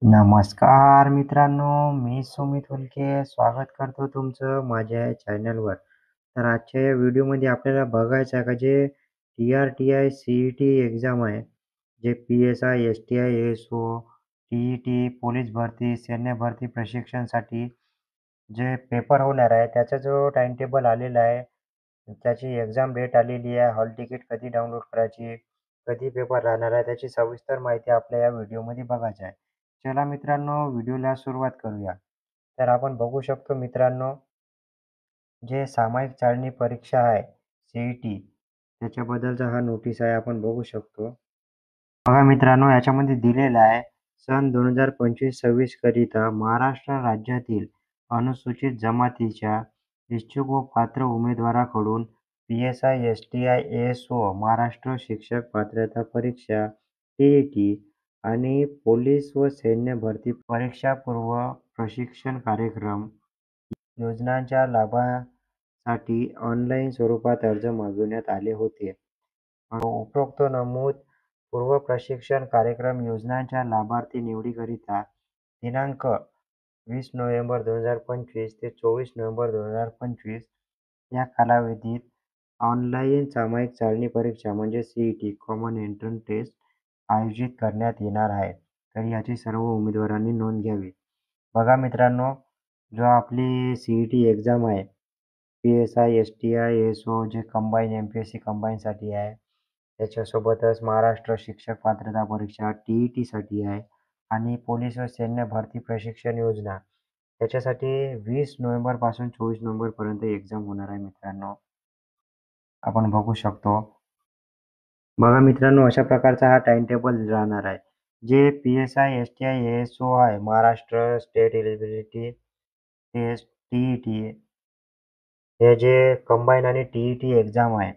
नमस्कार मित्रांनो, मी सुमित हुलके स्वागत करतो तुमचं माझ्या या चॅनलवर. तर आजच्या या व्हिडिओमध्ये आपल्याला बघायचं आहे का जे टी-आर-टी-आय सी-ई-टी एक्झाम आहे, जे पी-एस-आय, एस-टी-आय, एस-ओ, टी-ई-टी, पोलीस भरती, सैन्य भरती प्रशिक्षणासाठी जे पेपर होणार आहे त्याचा जो टाईमटेबल आलेला आहे, त्याची एक्झाम डेट आलेली आहे, हॉल तिकीट कधी डाउनलोड करायची, कधी पेपर राहणार आहे, त्याची सविस्तर माहिती आपल्या या व्हिडिओमध्ये बघायची आहे. चला मित्रांनो, व्हिडिओला सुरुवात करूया. तर आपण बघू शकतो मित्रांनो, जे सामायिक चाळणी परीक्षा आहे सी-ई-टी, त्याच्याबद्दलचा हा नोटीस आहे आपण बघू शकतो. बघा मित्रांनो, याच्यामध्ये दिलेलं आहे, सन 2025-26 करिता महाराष्ट्र राज्यातील अनुसूचित जमातीच्या इच्छुक व पात्र उमेदवाराकडून पी-एस-आय, एस-टी-आय, एस-ओ, महाराष्ट्र शिक्षक पात्रता परीक्षा, टी-ई-टी आणि पोलीस व सैन्य भरती परीक्षापूर्व प्रशिक्षण कार्यक्रम योजनांच्या लाभासाठी ऑनलाईन स्वरूपात अर्ज मागविण्यात आले होते. उपरोक्त नमूद पूर्व प्रशिक्षण कार्यक्रम योजनांच्या लाभार्थी निवडीकरिता दिनांक 20 नोव्हेंबर 2025 ते 24 नोव्हेंबर 2025 या कालावधीत ऑनलाईन सामायिक चाळणी परीक्षा म्हणजे सी-ई-टी कॉमन एंट्रन्स टेस्ट आयोजित करण्यात येणार आहे. तर याची सर्व उमेदवारांनी नोंद घ्यावी. बघा मित्रांनो, जो आपली सी-ई-टी एक्झाम आहे, पी-एस-आय, एस-टी-आय, एस-ओ जे कंबाईन एम-पी-एस-सी कंबाईनसाठी आहे. त्याच्यासोबतच महाराष्ट्र शिक्षक पात्रता परीक्षा टी-ई-टीसाठी आहे आणि पोलीस व सैन्य भरती प्रशिक्षण योजना त्याच्यासाठी 20 नोव्हेंबरपासून 24 नोव्हेंबरपर्यंत एक्झाम होणार आहे मित्रांनो. आपण बघू शकतो. बघा मित्रांनो, अशा प्रकारचा हा टाईमटेबल राहणार आहे. जे पी-एस-आय, एस-टी-आय, एस-ओ आहे, Maharashtra state eligibility test T E T हे जे कंबाईन आणि टी-ई-टी एक्झाम आहे,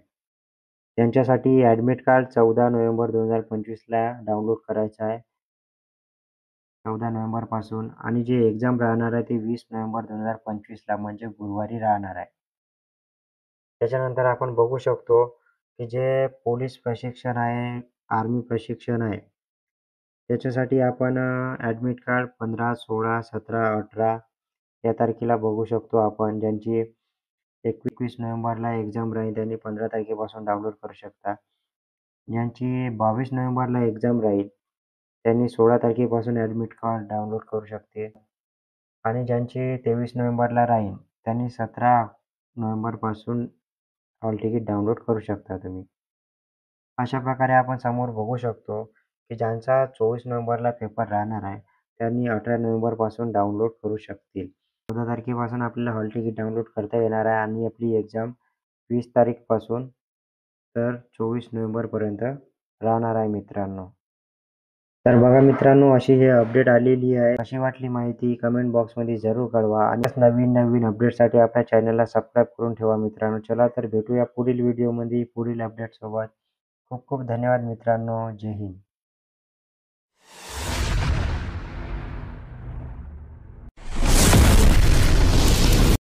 त्यांच्यासाठी ॲडमिट कार्ड 14 नोव्हेंबर 2025ला डाउनलोड करायचं आहे. 14 नोव्हेंबरपासून आणि जे एक्झाम राहणार आहे ते 20 नोव्हेंबर 2025ला म्हणजे गुरुवारी राहणार आहे. त्याच्यानंतर आपण बघू शकतो, की जे पोलीस प्रशिक्षण आहे, आर्मी प्रशिक्षण आहे, त्याच्यासाठी आपण ॲडमिट कार्ड 15, 16, 17, 18 या तारखेला बघू शकतो आपण. ज्यांची 21 नोव्हेंबरला एक्झाम राहील त्यांनी 15 तारखेपासून डाउनलोड करू शकता. ज्यांची 22 नोव्हेंबरला एक्झाम राहील, त्यांनी 16 तारखेपासून ॲडमिट कार्ड डाउनलोड करू शकते आणि ज्यांची 23 नोव्हेंबरला राहील, त्यांनी 17 नोव्हेंबरपासून हॉल तिकीट डाउनलोड करू शकता तुम्ही. अशा प्रकारे आपण समोर बघू शकतो, की ज्यांचा 24 नोव्हेंबरला पेपर राहणार आहे, त्यांनी 18 नोव्हेंबरपासून डाउनलोड करू शकतील. 14 तारखेपासून आपल्याला हॉल तिकीट डाउनलोड करता येणार आहे आणि आपली एक्झाम 20 तारीखपासून तर 24 नोव्हेंबरपर्यंत राहणार आहे मित्रांनो. तर बघा मित्रांनो, अशी ही अपडेट आलेली आहे. कशी वाटली माहिती कमेंट बॉक्समध्ये जरूर कळवा आणि नवीन अपडेटसाठी आपल्या चॅनलला सबस्क्राईब करून ठेवा मित्रांनो. चला तर भेटूया पुढील व्हिडिओमध्ये पुढील अपडेटसोबत. खूप खूप धन्यवाद मित्रांनो. जय हिंद.